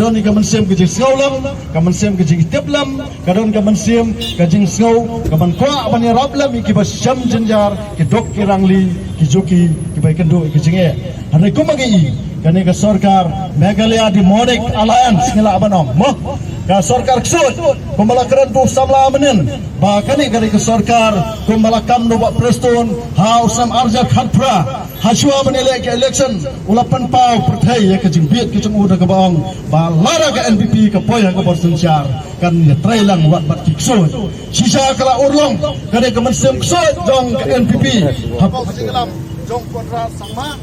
kadon ni kaman siam kejing skaulam kaman siam kejing tiblam kadon kaman siam kejing skau kaman kwa ban rablam ki bas syam jenjar ki dok ki rangli ki joki ki bai kendo kejing e hanai kumagi kani ka sarkar Meghalaya Democratic Alliance ngila abanom mo ka sarkar ksut kumbala kerentu samla menin ba kani ka sarkar kumbala kam no ba preston ha usam arja khatpra hasua menilai ke election ulapan pau perthai ke jingbiat ke jemu da kabang ba lara ke NPP ke poy ke bersensyar kan ya trailang wat bat ksut sisa kala urlong kani ke mensem ksut jong ke NPP hapok singelam jong kontra sangma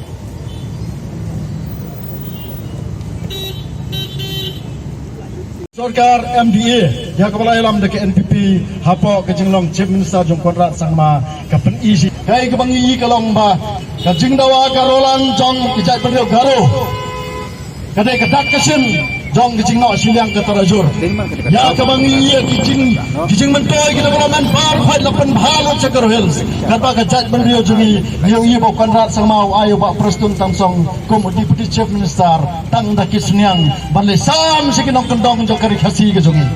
Sarkar MDA ya kepala ilam deke NPP hapo kejinglong Chief Minister jong kontrak sangma kapen isi kai kebangi kalong ba kajing dawa karolan jong kijai pendeu garo kadai kedak kesin jong kejing no siliang ke tarajur ya kebangi kijing mentoy kita parlemen par fight lapan bhalo cakar hills kata kajai pendeu jungi ayo ibo kontrak sangma ayo ba prestun tamsong kom deputy Chief Minister tang daki seniang balai sam sikinong kendong jong kari khasi ke jungi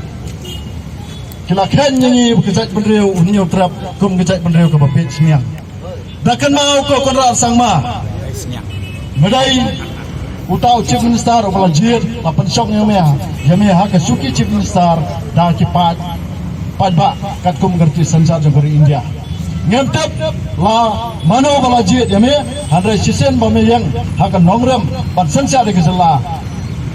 kila khen nyanyi kejai pendeu unyo trap kom kejai pendeu ke bapit seniang dakan mau ko kontrak sangma medai utau Chief Minister balajir lapan syok yameh ha ke suki Chief Minister da ki pat ba kat kum ngerti sansa jong India ngentep la mano balajir yameh handre sisen bame yang ha ke nongrem ban sansa de kesela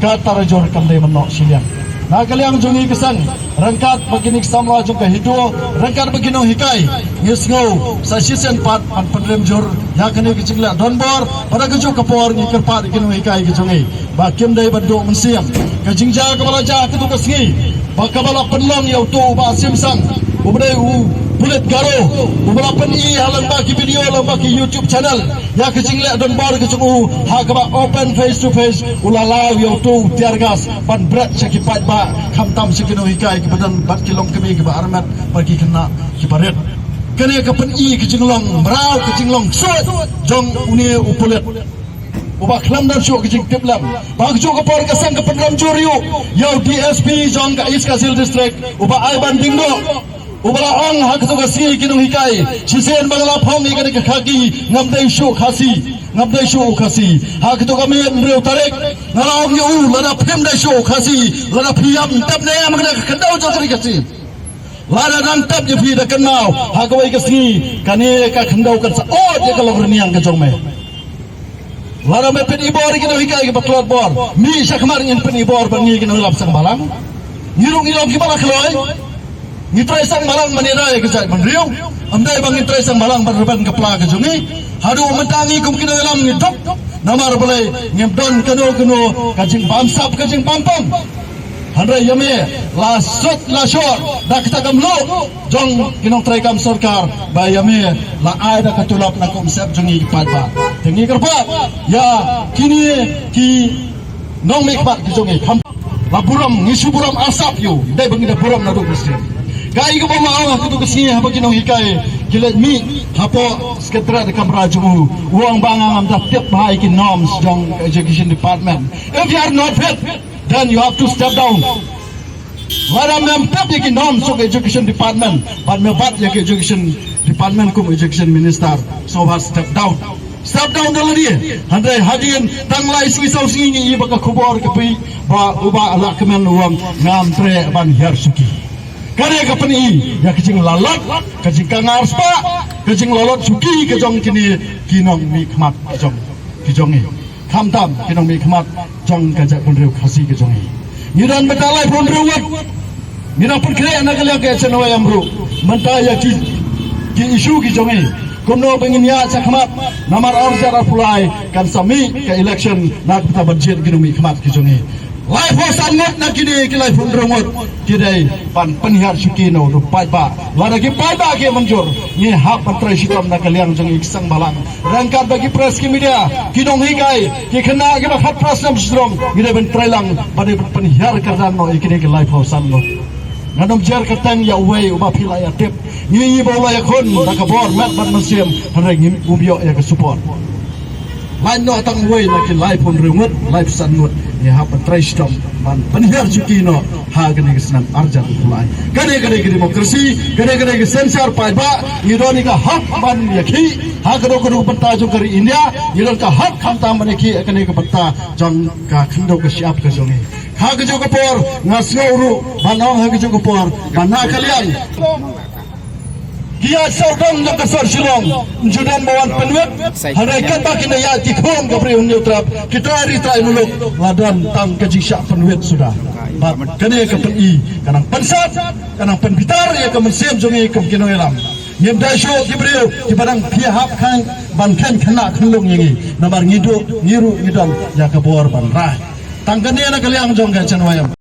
ka tarajur kandai menok siliang na kaliang jungi kesan rangkat begini samla jong ke hidu rangkat begino hikai ngisngau sa sisen pat pan pendrem jur ya kene kecingla donbor pada keju kapor ni kerpat begino hikai kejungi bakim dai baduk mensiam kejingja kepala ja ketu kesengi bakabala penlong yau tu ba simsang ubdai bulet garo ubala peni halang baki video lang baki YouTube channel ya kecingla donbor kejungu ha kaba open face to face ulala yau tu tiargas pan brat sakipat ba khamtam sikino hikai ke badan bat kilong kemi ke ba armat bagi kena kiparet kene ke peni kejinglong merau kejinglong sut jong uni upulet ubah kelam dan syuk kejing tiplam bang syuk kapor kesang ke penram juriu yau DSP jong ka Iskasil district ubah ai bandingdo ubah ong hak tu kasi kinong hikai sisen bangla phong ikane ke khagi ngamdai syuk khasi hak tu kami mreu tarik nalaw yu lada phem dai syuk khasi lada phiam tap ne amagna kendau jong kari kasi lada dan tap je phi da kenau hak wai kasi kane ka kendau kan sa o je kalau berniang ke jong me lada me pen ibor kinong hikai ke baklot bor mi sakmar ngin pen ibor bangi kinong lap sang balang ngirung ilom ki bala kloi ngitrai sang balang manirai ke jai menriu amdai bang ngitrai sang balang berban kepala ke jungi hadu mentangi kum kinong ilam ngidok namar balai ngempdon keno kajing bamsap kajing pampam handrai yame la sot la shor dak ta gamlo jong kinong trai kam sarkar ba yame la ai da katulap na konsep jungi padba tengi kerpat ya kini ki nong mekpat ki jungi kham la buram ngisu buram asap yu dai bangi da buram na do mesti gai ko ma awa kutu kesini haba kinong hikai kilet mi hapo sekretariat kamera jumu uang bangang am da tiap bahai ki norms jong education department if you are not fit then you have to step down wara mem tap ki norms of education department but me bat ki education department kum education minister so has step down dulu dia handai hadian tanglai sisau singi i baka kubor ke pi ba uba ala kemen uang ngam tre ban hersuki karya kapani ya kecing lalot kecing kangar spa kecing lalot suki kejong kini kinong mikmat kejong kijongi khamtam kinong mikmat jong kajak penriu khasi kejongi niran betalai penriu wat nira perkre anak kalian ke channel amru mentaya ki isu kijongi kumno penginya sakmat namar orjar apulai kan sami ke election nak kita budget kinong mikmat kejongi life was angot na kini kilai fundrongot kidai pan penihar sukino rupai ba lada ki pai ba ke manjur ni hak patrai sitam na kaliang jeng iksang balang rangkat bagi press ki media kidong hikai ki kena ki ba khat press nam strong gide ben trailang pada penihar kadan no ikini ki life was angot ngadom jar katang ya uwei uba pila ya tip ni bola ya kon da ka bor mat ban musim hareng ubio ya ka support lain no tang uwei na ki life on remote life sanut ni hak patrai sitam ban penihar cukino ha gane kesenam arjan pulai gane demokrasi gane sensor paiba idoni ka hak ban yakhi ha gado banta jo kari India idon ka hak khamta maneki gane ka banta jong ka khando ka siap ka jongi ha gado ka por ngasnguru banong ha gado ka por bana kalian Kia saudang nak kasar silong judan bawan penwet hari kata kena ya tikhom kapri unyu trap kita hari trai muluk ladan tang kejisyak penwet sudah bat kene ke pen kanang pensat kanang penbitar ya ke mesim jongi ke kino elam nyem daisho kibriu di padang pihap kan ban kan kena khlung yangi namar ngidu ngiru ngidam ya ke bor ban rai tang kene na kaliang jong ga chanwayam